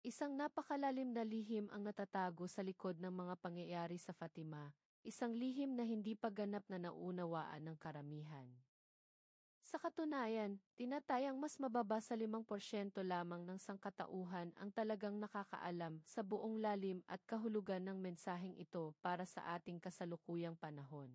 Isang napakalalim na lihim ang natatago sa likod ng mga pangyayari sa Fatima, isang lihim na hindi pa ganap na naunawaan ng karamihan. Sa katunayan, tinatayang mas mababa sa 5% lamang ng sangkatauhan ang talagang nakakaalam sa buong lalim at kahulugan ng mensaheng ito para sa ating kasalukuyang panahon.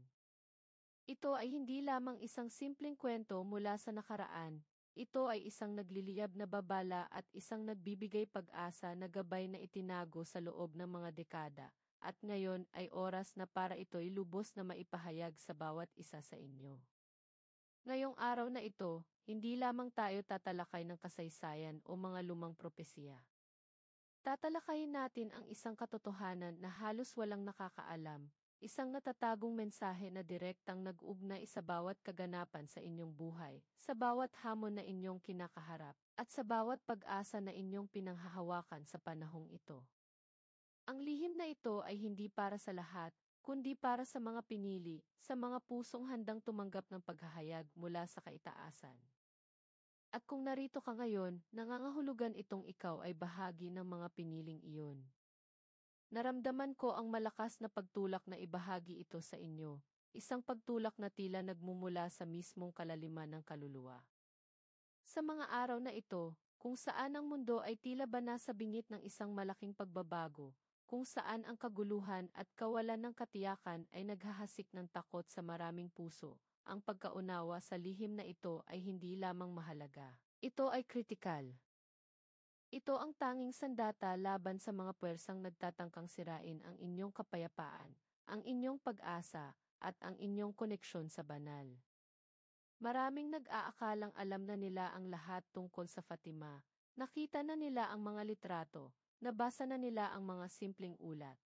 Ito ay hindi lamang isang simpleng kwento mula sa nakaraan. Ito ay isang nagliliyab na babala at isang nagbibigay pag-asa na gabay na itinago sa loob ng mga dekada, at ngayon ay oras na para ito'y lubos na maipahayag sa bawat isa sa inyo. Ngayong araw na ito, hindi lamang tayo tatalakay ng kasaysayan o mga lumang propesiya. Tatalakayin natin ang isang katotohanan na halos walang nakakaalam, isang natatagong mensahe na direktang nag-ugnay sa bawat kaganapan sa inyong buhay, sa bawat hamon na inyong kinakaharap, at sa bawat pag-asa na inyong pinanghahawakan sa panahong ito. Ang lihim na ito ay hindi para sa lahat, kundi para sa mga pinili, sa mga pusong handang tumanggap ng paghahayag mula sa kaitaasan. At kung narito ka ngayon, nangangahulugan itong ikaw ay bahagi ng mga piniling iyon. Naramdaman ko ang malakas na pagtulak na ibahagi ito sa inyo, isang pagtulak na tila nagmumula sa mismong kalaliman ng kaluluwa. Sa mga araw na ito, kung saan ang mundo ay tila ba nasa bingit ng isang malaking pagbabago, kung saan ang kaguluhan at kawalan ng katiyakan ay naghahasik ng takot sa maraming puso, ang pagkaunawa sa lihim na ito ay hindi lamang mahalaga. Ito ay kritikal. Ito ang tanging sandata laban sa mga puwersang nagtatangkang sirain ang inyong kapayapaan, ang inyong pag-asa, at ang inyong koneksyon sa banal. Maraming nag-aakalang alam na nila ang lahat tungkol sa Fatima, nakita na nila ang mga litrato, nabasa na nila ang mga simpleng ulat.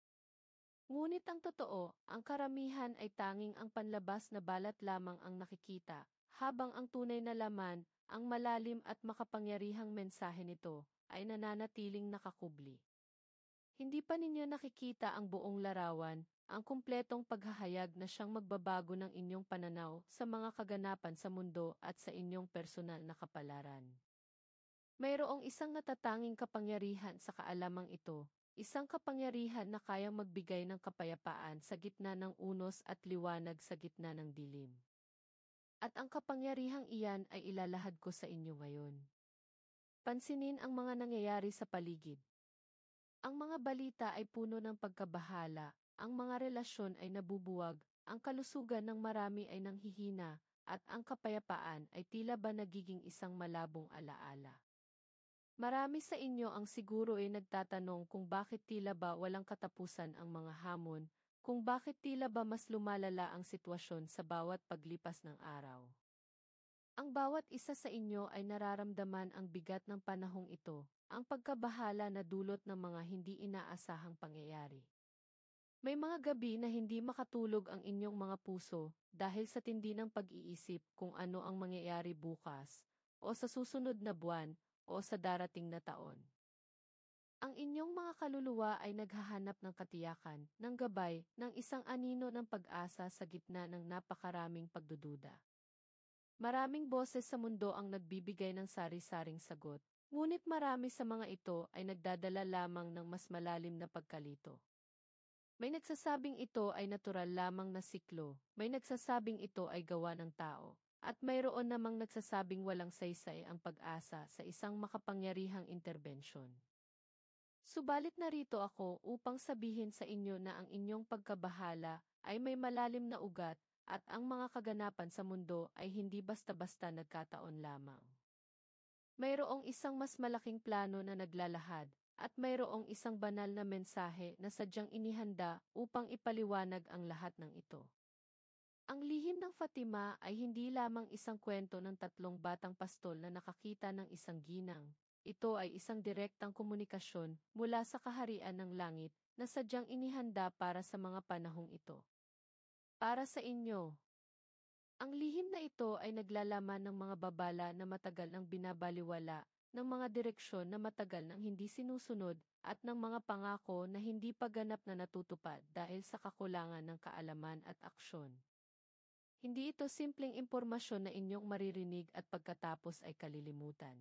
Ngunit ang totoo, ang karamihan ay tanging ang panlabas na balat lamang ang nakikita, habang ang tunay na laman, ang malalim at makapangyarihang mensahe nito, ay nananatiling nakakubli. Hindi pa ninyo nakikita ang buong larawan, ang kumpletong paghahayag na siyang magbabago ng inyong pananaw sa mga kaganapan sa mundo at sa inyong personal na kapalaran. Mayroong isang natatanging kapangyarihan sa kaalamang ito, isang kapangyarihan na kayang magbigay ng kapayapaan sa gitna ng unos at liwanag sa gitna ng dilim. At ang kapangyarihang iyan ay ilalahad ko sa inyo ngayon. Pansinin ang mga nangyayari sa paligid. Ang mga balita ay puno ng pagkabahala, ang mga relasyon ay nabubuwag, ang kalusugan ng marami ay nanghihina, at ang kapayapaan ay tila ba nagiging isang malabong alaala. Marami sa inyo ang siguro ay nagtatanong kung bakit tila ba walang katapusan ang mga hamon, kung bakit tila ba mas lumalala ang sitwasyon sa bawat paglipas ng araw. Ang bawat isa sa inyo ay nararamdaman ang bigat ng panahong ito, ang pagkabahala na dulot ng mga hindi inaasahang pangyayari. May mga gabi na hindi makatulog ang inyong mga puso dahil sa tindi ng pag-iisip kung ano ang mangyayari bukas, o sa susunod na buwan, o sa darating na taon. Ang inyong mga kaluluwa ay naghahanap ng katiyakan, ng gabay, ng isang anino ng pag-asa sa gitna ng napakaraming pagdududa. Maraming boses sa mundo ang nagbibigay ng sari-saring sagot, ngunit marami sa mga ito ay nagdadala lamang ng mas malalim na pagkalito. May nagsasabing ito ay natural lamang na siklo, may nagsasabing ito ay gawa ng tao, at mayroon namang nagsasabing walang saysay ang pag-asa sa isang makapangyarihang interbensyon. Subalit narito ako upang sabihin sa inyo na ang inyong pagkabahala ay may malalim na ugat at ang mga kaganapan sa mundo ay hindi basta-basta nagkataon lamang. Mayroong isang mas malaking plano na naglalahad at mayroong isang banal na mensahe na sadyang inihanda upang ipaliwanag ang lahat ng ito. Ang lihim ng Fatima ay hindi lamang isang kwento ng tatlong batang pastol na nakakita ng isang ginang. Ito ay isang direktang komunikasyon mula sa kaharian ng langit na sadyang inihanda para sa mga panahong ito. Para sa inyo. Ang lihim na ito ay naglalaman ng mga babala na matagal nang binabaliwala, ng mga direksyon na matagal nang hindi sinusunod, at ng mga pangako na hindi pa ganap na natutupad dahil sa kakulangan ng kaalaman at aksyon. Hindi ito simpleng impormasyon na inyong maririnig at pagkatapos ay kalilimutan.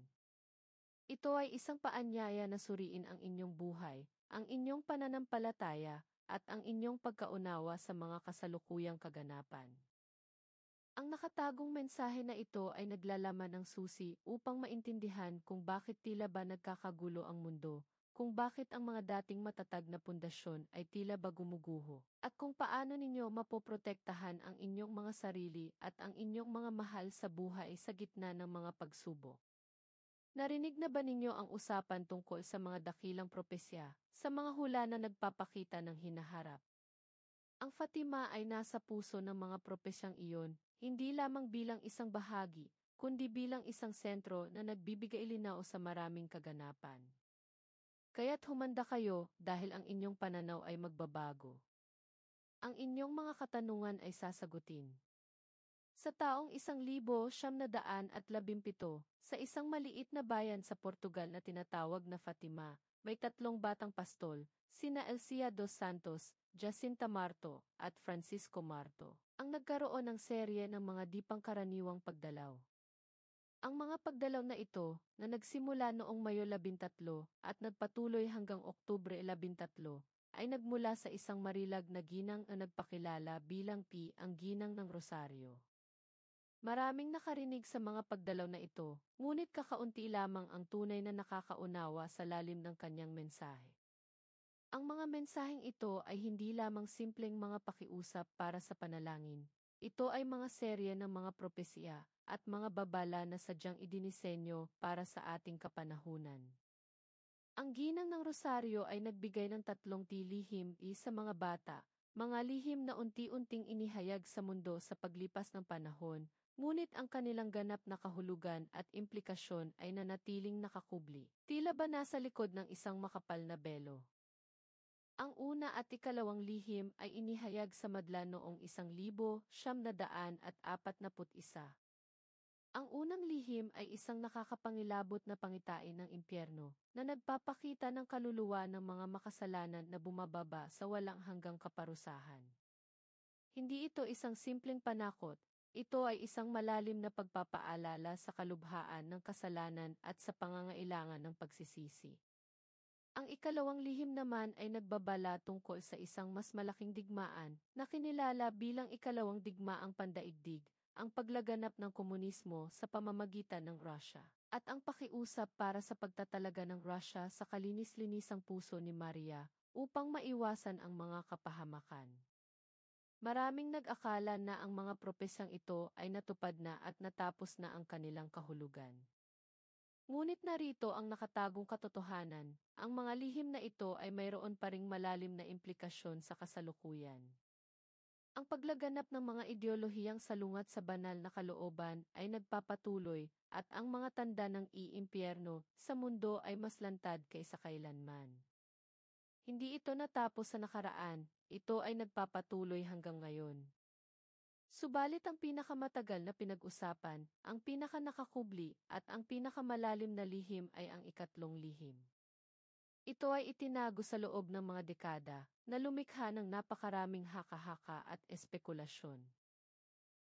Ito ay isang paanyaya na suriin ang inyong buhay, ang inyong pananampalataya, at ang inyong pagkaunawa sa mga kasalukuyang kaganapan. Ang nakatagong mensahe na ito ay naglalaman ng susi upang maintindihan kung bakit tila ba nagkakagulo ang mundo, kung bakit ang mga dating matatag na pundasyon ay tila ba gumuguho, at kung paano ninyo mapoprotektahan ang inyong mga sarili at ang inyong mga mahal sa buhay sa gitna ng mga pagsubok. Narinig na ba ninyo ang usapan tungkol sa mga dakilang propesya, sa mga hula na nagpapakita ng hinaharap? Ang Fatima ay nasa puso ng mga propesyang iyon, hindi lamang bilang isang bahagi, kundi bilang isang sentro na nagbibigay linaw sa maraming kaganapan. Kaya't humanda kayo dahil ang inyong pananaw ay magbabago. Ang inyong mga katanungan ay sasagutin. Sa taong 1917, sa isang maliit na bayan sa Portugal na tinatawag na Fatima, may tatlong batang pastol, sina Elcia dos Santos, Jacinta Marto, at Francisco Marto, ang nagkaroon ng serye ng mga di pangkaraniwang pagdalaw. Ang mga pagdalaw na ito, na nagsimula noong Mayo 13 at nagpatuloy hanggang Oktubre 13, ay nagmula sa isang marilag na ginang na nagpakilala bilang ang ginang ng Rosario. Maraming nakarinig sa mga pagdalaw na ito, ngunit kakaunti lamang ang tunay na nakakaunawa sa lalim ng kanyang mensahe. Ang mga mensaheng ito ay hindi lamang simpleng mga pakiusap para sa panalangin. Ito ay mga serye ng mga propesya at mga babala na sadyang idinisenyo para sa ating kapanahunan. Ang ginang ng Rosario ay nagbigay ng tatlong tilihim sa mga bata, mga lihim na unti-unting inihayag sa mundo sa paglipas ng panahon, ngunit ang kanilang ganap na kahulugan at implikasyon ay nanatiling nakakubli. Tila ba nasa likod ng isang makapal na belo? Ang una at ikalawang lihim ay inihayag sa madla noong 1941. Ang unang lihim ay isang nakakapangilabot na pangitain ng impyerno, na nagpapakita ng kaluluwa ng mga makasalanan na bumababa sa walang hanggang kaparusahan. Hindi ito isang simpleng panakot, ito ay isang malalim na pagpapaalala sa kalubhaan ng kasalanan at sa pangangailangan ng pagsisisi. Ang ikalawang lihim naman ay nagbabala tungkol sa isang mas malaking digmaan na kinilala bilang ikalawang digmaang pandaigdig, ang paglaganap ng komunismo sa pamamagitan ng Russia, at ang pakiusap para sa pagtatalaga ng Russia sa kalinis-linisang puso ni Maria upang maiwasan ang mga kapahamakan. Maraming nag-akala na ang mga propesyang ito ay natupad na at natapos na ang kanilang kahulugan. Ngunit narito ang nakatagong katotohanan, ang mga lihim na ito ay mayroon pa ring malalim na implikasyon sa kasalukuyan. Ang paglaganap ng mga ideolohiyang salungat sa banal na kalooban ay nagpapatuloy at ang mga tanda ng iimpyerno sa mundo ay mas lantad kaysa kailanman. Hindi ito natapos sa nakaraan, ito ay nagpapatuloy hanggang ngayon. Subalit ang pinakamatagal na pinag-usapan, ang pinakanakakubli, at ang pinakamalalim na lihim ay ang ikatlong lihim. Ito ay itinago sa loob ng mga dekada, na lumikha ng napakaraming haka-haka at espekulasyon.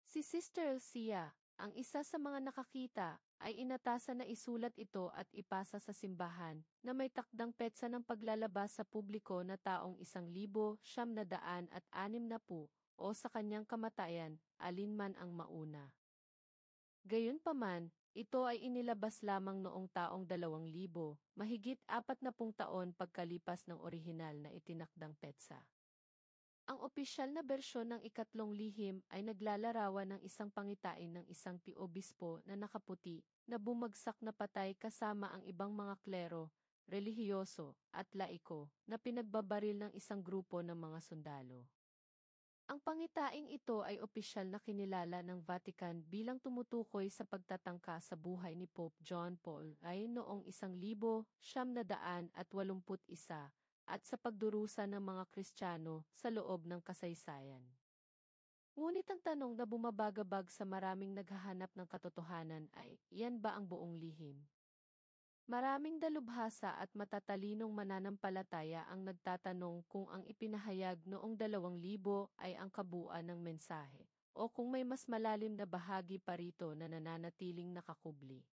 Si Sister Elcia, ang isa sa mga nakakita, ay inatasan na isulat ito at ipasa sa simbahan, na may takdang petsa ng paglalabas sa publiko na taong 1960 o sa kanyang kamatayan, alinman ang mauna. Gayunpaman, ito ay inilabas lamang noong taong 2000, mahigit 40 taon pagkalipas ng orihinal na itinakdang petsa. Ang opisyal na bersyon ng ikatlong lihim ay naglalarawan ng isang pangitain ng isang piobispo na nakaputi, na bumagsak na patay kasama ang ibang mga klero, relihiyoso, at laiko, na pinagbabaril ng isang grupo ng mga sundalo. Ang pangitaing ito ay opisyal na kinilala ng Vatican bilang tumutukoy sa pagtatangka sa buhay ni Pope John Paul ay noong 1981 at sa pagdurusa ng mga Kristiyano sa loob ng kasaysayan. Ngunit ang tanong na bumabagabag sa maraming naghahanap ng katotohanan ay, iyan ba ang buong lihim? Maraming dalubhasa at matatalinong mananampalataya ang nagtatanong kung ang ipinahayag noong 2000 ay ang kabuuan ng mensahe, o kung may mas malalim na bahagi pa rito na nananatiling nakakubli.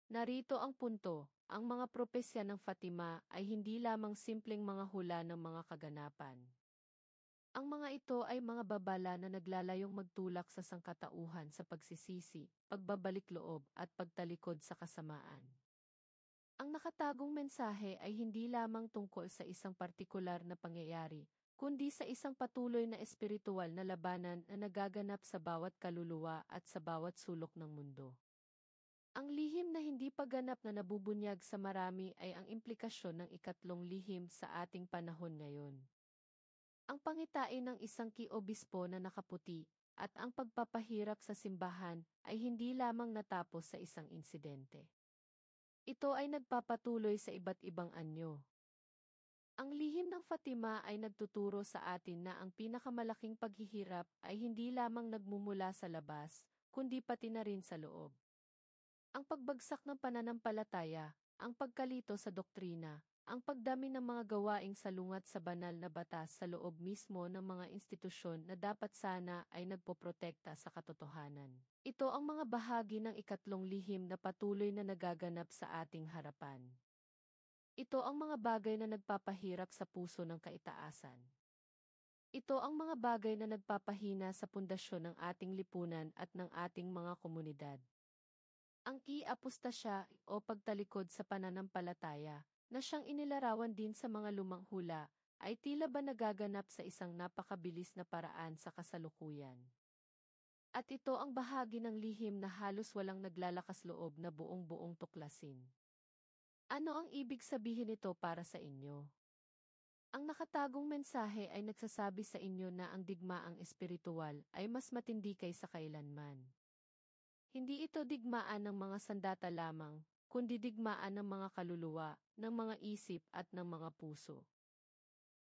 Narito ang punto, ang mga propesya ng Fatima ay hindi lamang simpleng mga hula ng mga kaganapan. Ang mga ito ay mga babala na naglalayong magtulak sa sangkatauhan sa pagsisisi, pagbabalik loob at pagtalikod sa kasamaan. Ang nakatagong mensahe ay hindi lamang tungkol sa isang partikular na pangyayari, kundi sa isang patuloy na espiritual na labanan na nagaganap sa bawat kaluluwa at sa bawat sulok ng mundo. Ang lihim na hindi paganap na nabubunyag sa marami ay ang implikasyon ng ikatlong lihim sa ating panahon ngayon. Ang pangitain ng isang kiobispo na nakaputi at ang pagpapahirap sa simbahan ay hindi lamang natapos sa isang insidente. Ito ay nagpapatuloy sa iba't ibang anyo. Ang lihim ng Fatima ay nagtuturo sa atin na ang pinakamalaking paghihirap ay hindi lamang nagmumula sa labas, kundi pati na rin sa loob. Ang pagbagsak ng pananampalataya, ang pagkalito sa doktrina, ang pagdami ng mga gawaing salungat sa banal na batas sa loob mismo ng mga institusyon na dapat sana ay nagpoprotekta sa katotohanan. Ito ang mga bahagi ng ikatlong lihim na patuloy na nagaganap sa ating harapan. Ito ang mga bagay na nagpapahirap sa puso ng kaitaasan. Ito ang mga bagay na nagpapahina sa pundasyon ng ating lipunan at ng ating mga komunidad. Ang ki-apostasya o pagtalikod sa pananampalataya, na siyang inilarawan din sa mga lumang hula, ay tila ba nagaganap sa isang napakabilis na paraan sa kasalukuyan. At ito ang bahagi ng lihim na halos walang naglalakas loob na buong-buong tuklasin. Ano ang ibig sabihin nito para sa inyo? Ang nakatagong mensahe ay nagsasabi sa inyo na ang digmaang espiritual ay mas matindi kaysa kailanman. Hindi ito digmaan ng mga sandata lamang, kundi digmaan ng mga kaluluwa, ng mga isip at ng mga puso.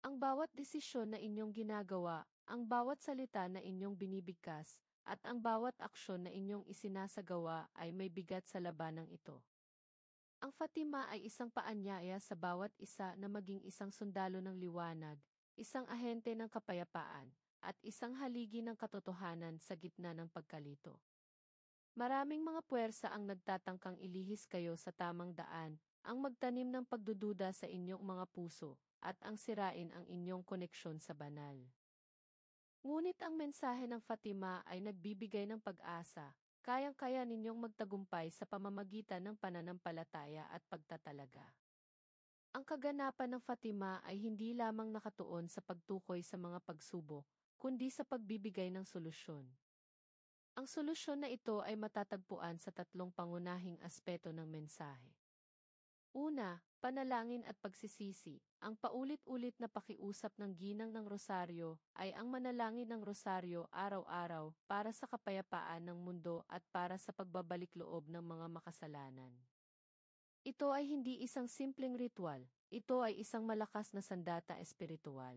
Ang bawat desisyon na inyong ginagawa, ang bawat salita na inyong binibigkas, at ang bawat aksyon na inyong isinasagawa ay may bigat sa labanang ito. Ang Fatima ay isang paanyaya sa bawat isa na maging isang sundalo ng liwanag, isang ahente ng kapayapaan, at isang haligi ng katotohanan sa gitna ng pagkalito. Maraming mga puwersa ang nagtatangkang ilihis kayo sa tamang daan, ang magtanim ng pagdududa sa inyong mga puso, at ang sirain ang inyong koneksyon sa banal. Ngunit ang mensahe ng Fatima ay nagbibigay ng pag-asa, kayang-kaya ninyong magtagumpay sa pamamagitan ng pananampalataya at pagtatalaga. Ang kaganapan ng Fatima ay hindi lamang nakatuon sa pagtukoy sa mga pagsubok, kundi sa pagbibigay ng solusyon. Ang solusyon na ito ay matatagpuan sa tatlong pangunahing aspeto ng mensahe. Una, panalangin at pagsisisi. Ang paulit-ulit na pakiusap ng ginang ng rosaryo ay ang manalangin ng rosaryo araw-araw para sa kapayapaan ng mundo at para sa pagbabalik loob ng mga makasalanan. Ito ay hindi isang simpleng ritual, ito ay isang malakas na sandata espiritual.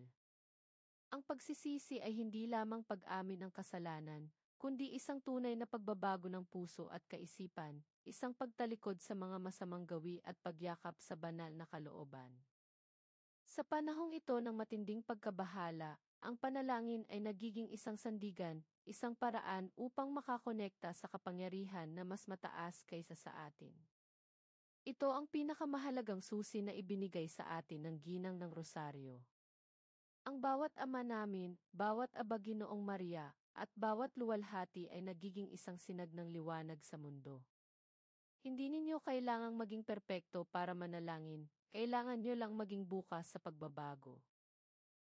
Ang pagsisisi ay hindi lamang pag-amin ng kasalanan, kundi isang tunay na pagbabago ng puso at kaisipan, isang pagtalikod sa mga masamang gawi at pagyakap sa banal na kalooban. Sa panahong ito ng matinding pagkabahala, ang panalangin ay nagiging isang sandigan, isang paraan upang makakonekta sa kapangyarihan na mas mataas kaysa sa atin. Ito ang pinakamahalagang susi na ibinigay sa atin ng ginang ng rosaryo. Ang bawat ama namin, bawat aba Ginoong Maria, at bawat luwalhati ay nagiging isang sinag ng liwanag sa mundo. Hindi ninyo kailangang maging perpekto para manalangin, kailangan nyo lang maging bukas sa pagbabago.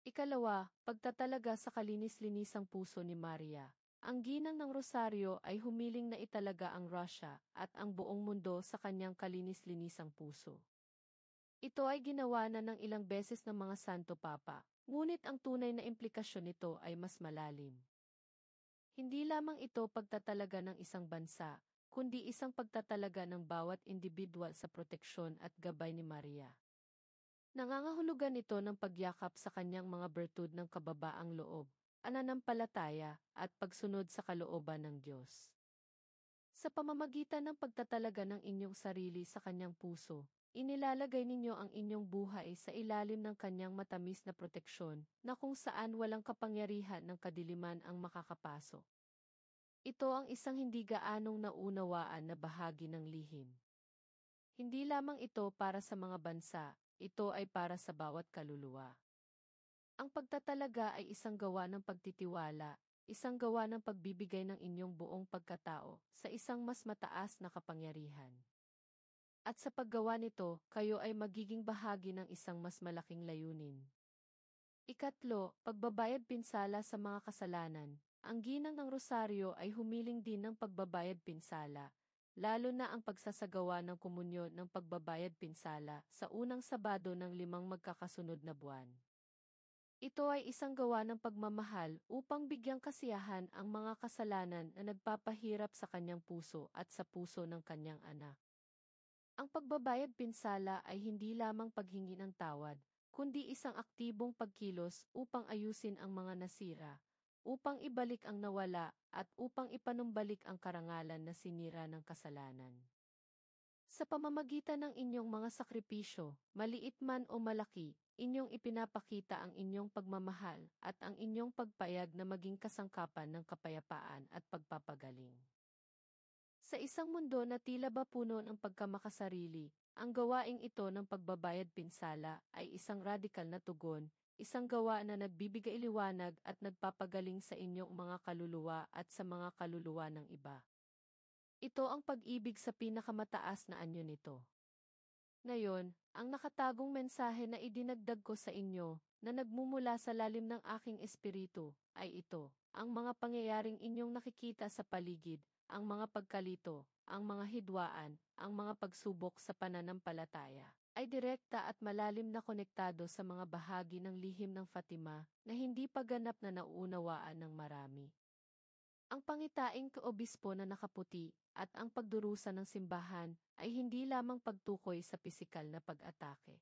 Ikalawa, pagtatalaga sa kalinis-linisang puso ni Maria. Ang ginang ng rosaryo ay humiling na italaga ang Russia at ang buong mundo sa kanyang kalinis-linisang puso. Ito ay ginawa na ng ilang beses ng mga Santo Papa, ngunit ang tunay na implikasyon nito ay mas malalim. Hindi lamang ito pagtatalaga ng isang bansa, kundi isang pagtatalaga ng bawat individual sa proteksyon at gabay ni Maria. Nangangahulugan ito ng pagyakap sa kanyang mga bertud ng kababaang loob, pananampalataya, at pagsunod sa kalooban ng Diyos. Sa pamamagitan ng pagtatalaga ng inyong sarili sa kanyang puso, inilalagay ninyo ang inyong buhay sa ilalim ng kanyang matamis na proteksyon na kung saan walang kapangyarihan ng kadiliman ang makakapasok. Ito ang isang hindi gaanong naunawaan na bahagi ng lihim. Hindi lamang ito para sa mga bansa, ito ay para sa bawat kaluluwa. Ang pagtatalaga ay isang gawa ng pagtitiwala, isang gawa ng pagbibigay ng inyong buong pagkatao sa isang mas mataas na kapangyarihan. At sa paggawa nito, kayo ay magiging bahagi ng isang mas malaking layunin. Ikatlo, pagbabayad pinsala sa mga kasalanan. Ang ginang ng rosaryo ay humiling din ng pagbabayad pinsala, lalo na ang pagsasagawa ng komunyon ng pagbabayad pinsala sa unang Sabado ng 5 magkakasunod na buwan. Ito ay isang gawa ng pagmamahal upang bigyang kasiyahan ang mga kasalanan na nagpapahirap sa kanyang puso at sa puso ng kanyang anak. Ang pagbabayad pinsala ay hindi lamang paghingi ng tawad, kundi isang aktibong pagkilos upang ayusin ang mga nasira, upang ibalik ang nawala, at upang ipanumbalik ang karangalan na sinira ng kasalanan. Sa pamamagitan ng inyong mga sakripisyo, maliit man o malaki, inyong ipinapakita ang inyong pagmamahal at ang inyong pagpayag na maging kasangkapan ng kapayapaan at pagpapagaling. Sa isang mundo na tila ba puno ng pagkamakasarili, ang gawaing ito ng pagbabayad pinsala ay isang radikal na tugon, isang gawa na nagbibigay liwanag at nagpapagaling sa inyong mga kaluluwa at sa mga kaluluwa ng iba. Ito ang pag-ibig sa pinakamataas na anyo nito. Ngayon, ang nakatagong mensahe na idinagdag ko sa inyo, na nagmumula sa lalim ng aking espiritu, ay ito, ang mga pangyayaring inyong nakikita sa paligid, ang mga pagkalito, ang mga hidwaan, ang mga pagsubok sa pananampalataya, ay direkta at malalim na konektado sa mga bahagi ng lihim ng Fatima na hindi pa ganap na nauunawaan ng marami. Ang pangitaing kaobispo na nakaputi at ang pagdurusa ng simbahan ay hindi lamang pagtukoy sa pisikal na pag-atake.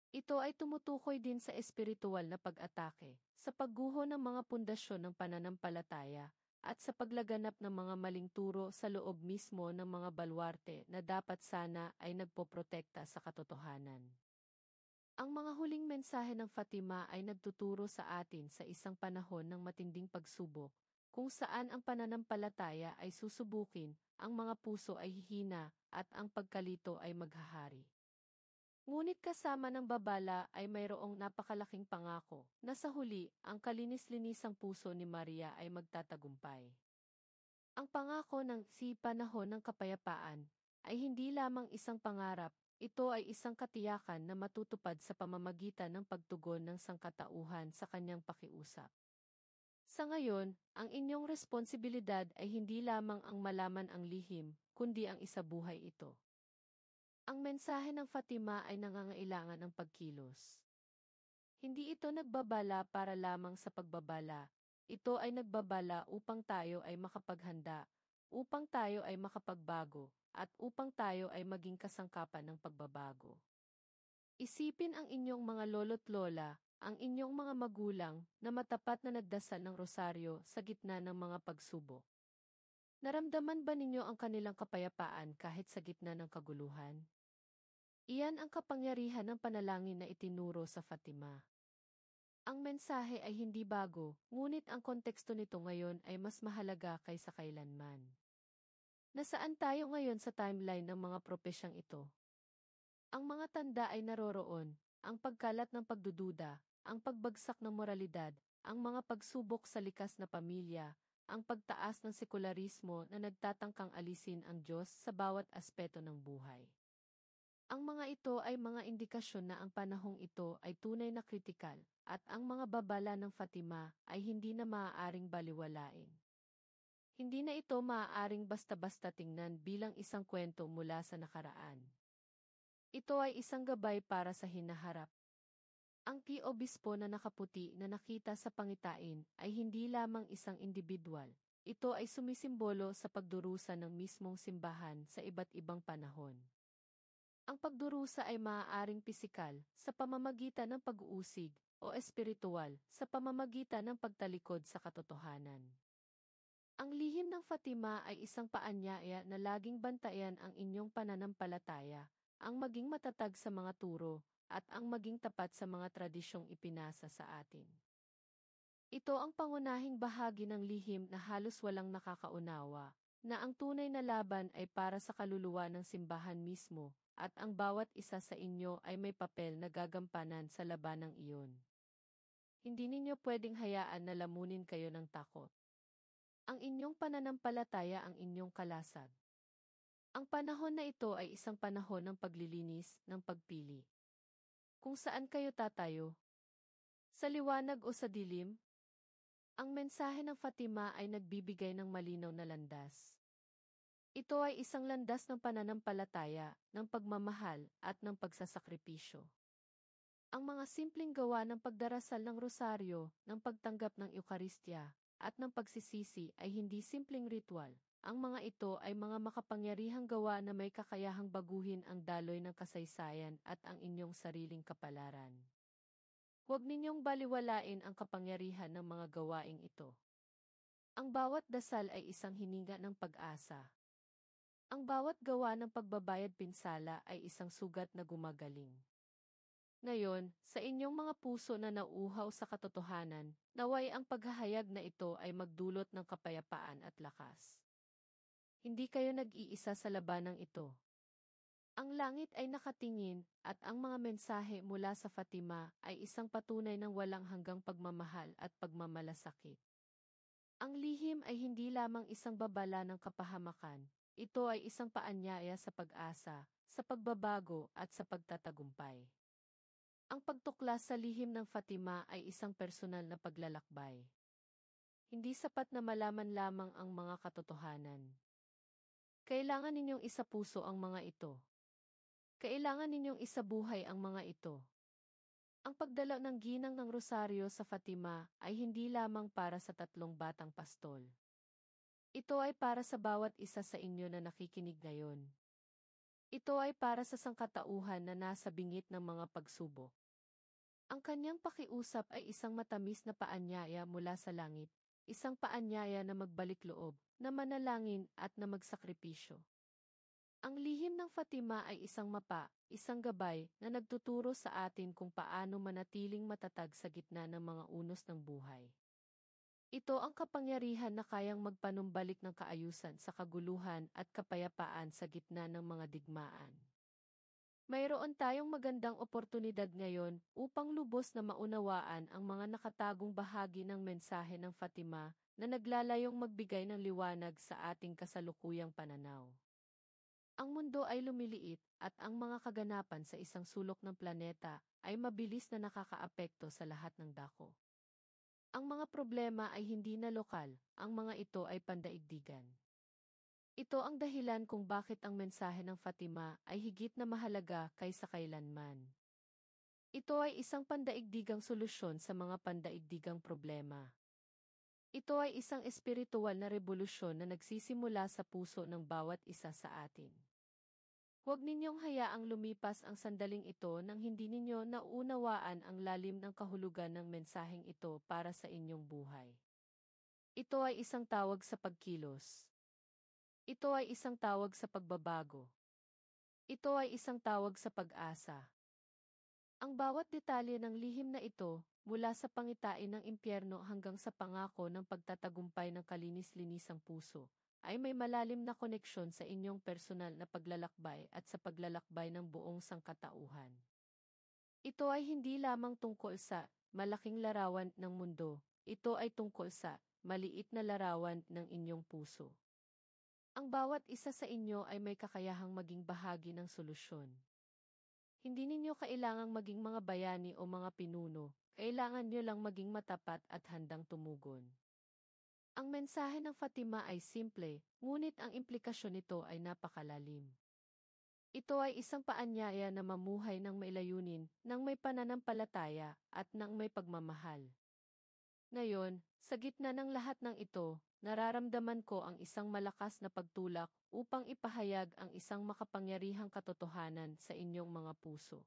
Ito ay tumutukoy din sa espiritual na pag-atake, sa pagguho ng mga pundasyon ng pananampalataya, at sa paglaganap ng mga maling turo sa loob mismo ng mga balwarte na dapat sana ay nagpoprotekta sa katotohanan. Ang mga huling mensahe ng Fatima ay nagtuturo sa atin sa isang panahon ng matinding pagsubok, kung saan ang pananampalataya ay susubukin, ang mga puso ay hihina, at ang pagkalito ay maghahari. Ngunit kasama ng babala ay mayroong napakalaking pangako, na sa huli, ang kalinis-linisang puso ni Maria ay magtatagumpay. Ang pangako ng panahon ng kapayapaan ay hindi lamang isang pangarap, ito ay isang katiyakan na matutupad sa pamamagitan ng pagtugon ng sangkatauhan sa kanyang pakiusap. Sa ngayon, ang inyong responsibilidad ay hindi lamang ang malaman ang lihim, kundi ang isabuhay ito. Ang mensahe ng Fatima ay nangangailangan ng pagkilos. Hindi ito nagbabala para lamang sa pagbabala, ito ay nagbabala upang tayo ay makapaghanda, upang tayo ay makapagbago, at upang tayo ay maging kasangkapan ng pagbabago. Isipin ang inyong mga lolo't lola, ang inyong mga magulang na matapat na nagdasal ng rosaryo sa gitna ng mga pagsubok. Naramdaman ba ninyo ang kanilang kapayapaan kahit sa gitna ng kaguluhan? Iyan ang kapangyarihan ng panalangin na itinuro sa Fatima. Ang mensahe ay hindi bago, ngunit ang konteksto nito ngayon ay mas mahalaga kaysa kailanman. Nasaan tayo ngayon sa timeline ng mga propesyang ito? Ang mga tanda ay naroroon, ang pagkalat ng pagdududa, ang pagbagsak ng moralidad, ang mga pagsubok sa likas na pamilya, ang pagtaas ng sekularismo na nagtatangkang alisin ang Diyos sa bawat aspeto ng buhay. Ang mga ito ay mga indikasyon na ang panahong ito ay tunay na kritikal, at ang mga babala ng Fatima ay hindi na maaaring baliwalain. Hindi na ito maaaring basta-basta tingnan bilang isang kwento mula sa nakaraan. Ito ay isang gabay para sa hinaharap. Ang obispo na nakaputi na nakita sa pangitain ay hindi lamang isang individual. Ito ay sumisimbolo sa pagdurusa ng mismong simbahan sa iba't ibang panahon. Ang pagdurusa ay maaaring pisikal, sa pamamagitan ng pag-uusig, o espiritual, sa pamamagitan ng pagtalikod sa katotohanan. Ang lihim ng Fatima ay isang paanyaya na laging bantayan ang inyong pananampalataya, ang maging matatag sa mga turo, at ang maging tapat sa mga tradisyong ipinasa sa atin. Ito ang pangunahing bahagi ng lihim na halos walang nakakaunawa, na ang tunay na laban ay para sa kaluluwa ng simbahan mismo, at ang bawat isa sa inyo ay may papel na gagampanan sa labanang iyon. Hindi ninyo pwedeng hayaan na lamunin kayo ng takot. Ang inyong pananampalataya ang inyong kalasag. Ang panahon na ito ay isang panahon ng paglilinis, ng pagpili. Kung saan kayo tatayo? Sa liwanag o sa dilim? Ang mensahe ng Fatima ay nagbibigay ng malinaw na landas. Ito ay isang landas ng pananampalataya, ng pagmamahal, at ng pagsasakripisyo. Ang mga simpleng gawa ng pagdarasal ng rosaryo, ng pagtanggap ng Eukaristya, at ng pagsisisi ay hindi simpleng ritual. Ang mga ito ay mga makapangyarihang gawa na may kakayahang baguhin ang daloy ng kasaysayan at ang inyong sariling kapalaran. Huwag ninyong baliwalain ang kapangyarihan ng mga gawaing ito. Ang bawat dasal ay isang hininga ng pag-asa. Ang bawat gawa ng pagbabayad pinsala ay isang sugat na gumagaling. Ngayon, sa inyong mga puso na nauuhaw sa katotohanan, naway ang paghahayag na ito ay magdulot ng kapayapaan at lakas. Hindi kayo nag-iisa sa labanang ito. Ang langit ay nakatingin, at ang mga mensahe mula sa Fatima ay isang patunay ng walang hanggang pagmamahal at pagmamalasakit. Ang lihim ay hindi lamang isang babala ng kapahamakan, ito ay isang paanyaya sa pag-asa, sa pagbabago at sa pagtatagumpay. Ang pagtuklas sa lihim ng Fatima ay isang personal na paglalakbay. Hindi sapat na malaman lamang ang mga katotohanan. Kailangan ninyong isapuso ang mga ito. Kailangan ninyong isabuhay ang mga ito. Ang pagdala ng ginang ng rosaryo sa Fatima ay hindi lamang para sa 3 batang pastol. Ito ay para sa bawat isa sa inyo na nakikinig ngayon. Ito ay para sa sangkatauhan na nasa bingit ng mga pagsubok. Ang kanyang pakiusap ay isang matamis na paanyaya mula sa langit, isang paanyaya na magbalik loob, na manalangin at na magsakripisyo. Ang lihim ng Fatima ay isang mapa, isang gabay na nagtuturo sa atin kung paano manatiling matatag sa gitna ng mga unos ng buhay. Ito ang kapangyarihan na kayang magpanumbalik ng kaayusan sa kaguluhan at kapayapaan sa gitna ng mga digmaan. Mayroon tayong magandang oportunidad ngayon upang lubos na maunawaan ang mga nakatagong bahagi ng mensahe ng Fatima na naglalayong magbigay ng liwanag sa ating kasalukuyang pananaw. Ang mundo ay lumiliit at ang mga kaganapan sa isang sulok ng planeta ay mabilis na nakakaapekto sa lahat ng dako. Ang mga problema ay hindi na lokal, ang mga ito ay pandaigdigan. Ito ang dahilan kung bakit ang mensahe ng Fatima ay higit na mahalaga kaysa kailanman. Ito ay isang pandaigdigang solusyon sa mga pandaigdigang problema. Ito ay isang espiritual na revolusyon na nagsisimula sa puso ng bawat isa sa atin. Huwag ninyong hayaang lumipas ang sandaling ito nang hindi ninyo nauunawaan ang lalim ng kahulugan ng mensaheng ito para sa inyong buhay. Ito ay isang tawag sa pagkilos. Ito ay isang tawag sa pagbabago. Ito ay isang tawag sa pag-asa. Ang bawat detalye ng lihim na ito, mula sa pangitain ng impyerno hanggang sa pangako ng pagtatagumpay ng kalinis-linisang puso, ay may malalim na koneksyon sa inyong personal na paglalakbay at sa paglalakbay ng buong sangkatauhan. Ito ay hindi lamang tungkol sa malaking larawan ng mundo, ito ay tungkol sa maliit na larawan ng inyong puso. Ang bawat isa sa inyo ay may kakayahang maging bahagi ng solusyon. Hindi ninyo kailangang maging mga bayani o mga pinuno, kailangan nyo lang maging matapat at handang tumugon. Ang mensahe ng Fatima ay simple, ngunit ang implikasyon nito ay napakalalim. Ito ay isang paanyaya na mamuhay ng may layunin, ng may pananampalataya, at ng may pagmamahal. Ngayon, sa gitna ng lahat ng ito, nararamdaman ko ang isang malakas na pagtulak upang ipahayag ang isang makapangyarihang katotohanan sa inyong mga puso.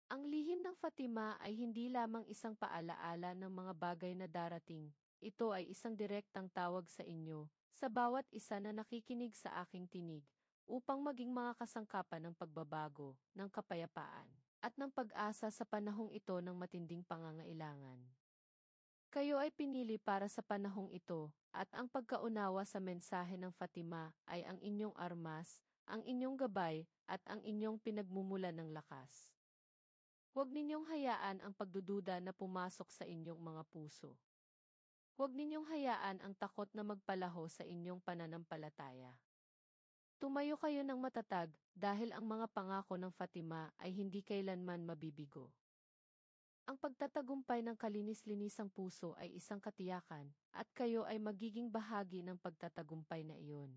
Ang lihim ng Fatima ay hindi lamang isang paalaala ng mga bagay na darating, ito ay isang direktang tawag sa inyo, sa bawat isa na nakikinig sa aking tinig, upang maging mga kasangkapan ng pagbabago, ng kapayapaan, at ng pag-asa sa panahong ito ng matinding pangangailangan. Kayo ay pinili para sa panahong ito, at ang pagkaunawa sa mensahe ng Fatima ay ang inyong armas, ang inyong gabay, at ang inyong pinagmumulan ng lakas. Huwag ninyong hayaan ang pagdududa na pumasok sa inyong mga puso. Huwag ninyong hayaan ang takot na magpalaho sa inyong pananampalataya. Tumayo kayo ng matatag dahil ang mga pangako ng Fatima ay hindi kailanman mabibigo. Ang pagtatagumpay ng kalinis-linisang puso ay isang katiyakan, at kayo ay magiging bahagi ng pagtatagumpay na iyon.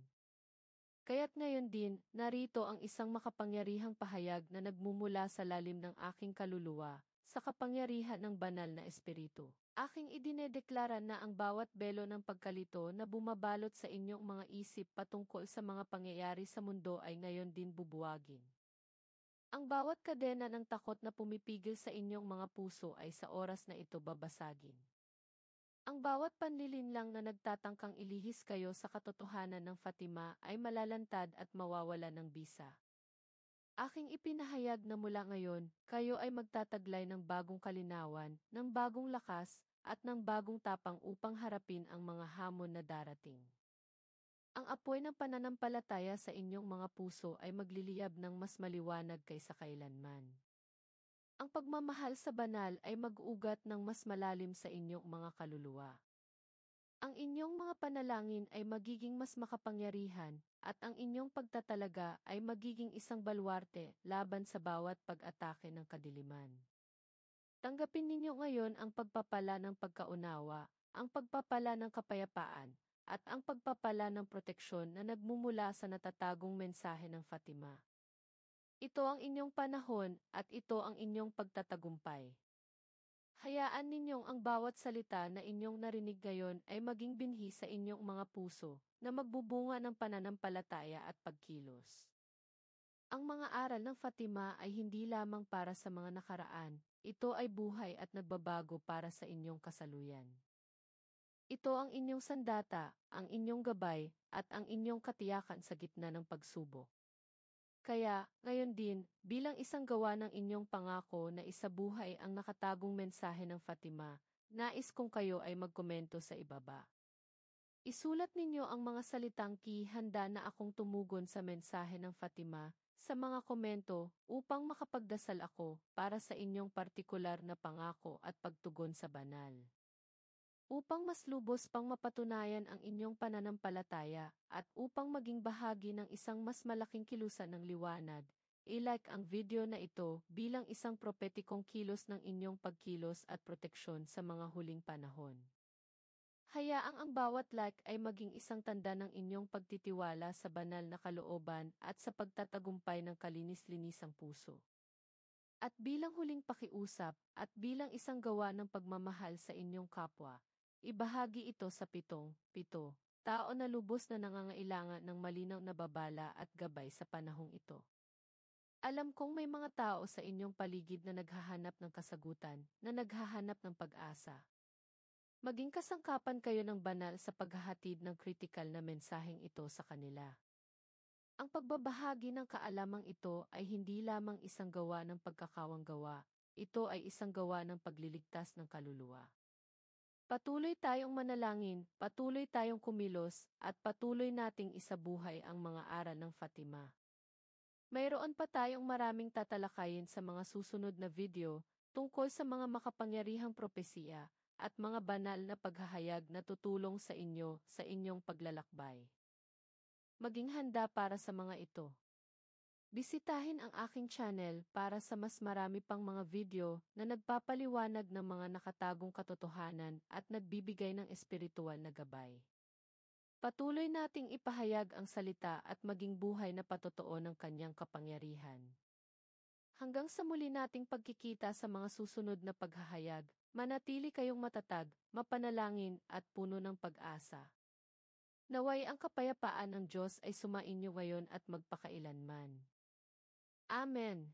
Kaya't ngayon din, narito ang isang makapangyarihang pahayag na nagmumula sa lalim ng aking kaluluwa, sa kapangyarihan ng banal na espiritu. Aking idinedeklara na ang bawat belo ng pagkalito na bumabalot sa inyong mga isip patungkol sa mga pangyayari sa mundo ay ngayon din bubuwagin. Ang bawat kadena ng takot na pumipigil sa inyong mga puso ay sa oras na ito babasagin. Ang bawat panlilinlang na nagtatangkang ilihis kayo sa katotohanan ng Fatima ay malalantad at mawawala ng bisa. Aking ipinahayag na mula ngayon, kayo ay magtataglay ng bagong kalinawan, ng bagong lakas, at ng bagong tapang upang harapin ang mga hamon na darating. Ang apoy ng pananampalataya sa inyong mga puso ay magliliyab ng mas maliwanag kaysa kailanman. Ang pagmamahal sa banal ay mag-ugat ng mas malalim sa inyong mga kaluluwa. Ang inyong mga panalangin ay magiging mas makapangyarihan, at ang inyong pagtatalaga ay magiging isang baluarte laban sa bawat pag-atake ng kadiliman. Tanggapin ninyo ngayon ang pagpapala ng pagkaunawa, ang pagpapala ng kapayapaan, at ang pagpapala ng proteksyon na nagmumula sa natatagong mensahe ng Fatima. Ito ang inyong panahon at ito ang inyong pagtatagumpay. Hayaan ninyong ang bawat salita na inyong narinig ngayon ay maging binhi sa inyong mga puso na magbubunga ng pananampalataya at pagkilos. Ang mga aral ng Fatima ay hindi lamang para sa mga nakaraan, ito ay buhay at nagbabago para sa inyong kasaluyan. Ito ang inyong sandata, ang inyong gabay, at ang inyong katiyakan sa gitna ng pagsubok. Kaya, ngayon din, bilang isang gawa ng inyong pangako na isabuhay ang nakatagong mensahe ng Fatima, nais kong kayo ay magkomento sa ibaba. Isulat ninyo ang mga salitang handa na akong tumugon sa mensahe ng Fatima sa mga komento upang makapagdasal ako para sa inyong partikular na pangako at pagtugon sa banal. Upang mas lubos pang mapatunayan ang inyong pananampalataya at upang maging bahagi ng isang mas malaking kilusan ng liwanag, i-like ang video na ito bilang isang propetikong kilos ng inyong pagkilos at proteksyon sa mga huling panahon. Hayaang ang bawat like ay maging isang tanda ng inyong pagtitiwala sa banal na kalooban at sa pagtatagumpay ng kalinis-linisang puso. At bilang huling pakiusap at bilang isang gawa ng pagmamahal sa inyong kapwa, ibahagi ito sa pito, tao na lubos na nangangailangan ng malinaw na babala at gabay sa panahong ito. Alam kong may mga tao sa inyong paligid na naghahanap ng kasagutan, na naghahanap ng pag-asa. Maging kasangkapan kayo ng banal sa paghahatid ng kritikal na mensaheng ito sa kanila. Ang pagbabahagi ng kaalamang ito ay hindi lamang isang gawa ng pagkakawanggawa, ito ay isang gawa ng pagliligtas ng kaluluwa. Patuloy tayong manalangin, patuloy tayong kumilos, at patuloy nating isabuhay ang mga aral ng Fatima. Mayroon pa tayong maraming tatalakayin sa mga susunod na video tungkol sa mga makapangyarihang propesiya at mga banal na paghahayag na tutulong sa inyo sa inyong paglalakbay. Maging handa para sa mga ito. Bisitahin ang aking channel para sa mas marami pang mga video na nagpapaliwanag ng mga nakatagong katotohanan at nagbibigay ng espiritual na gabay. Patuloy nating ipahayag ang salita at maging buhay na patotoo ng kanyang kapangyarihan. Hanggang sa muli nating pagkikita sa mga susunod na paghahayag, manatili kayong matatag, mapanalangin at puno ng pag-asa. Naway ang kapayapaan ng Diyos ay sumainyo ngayon at magpakailanman. Amen.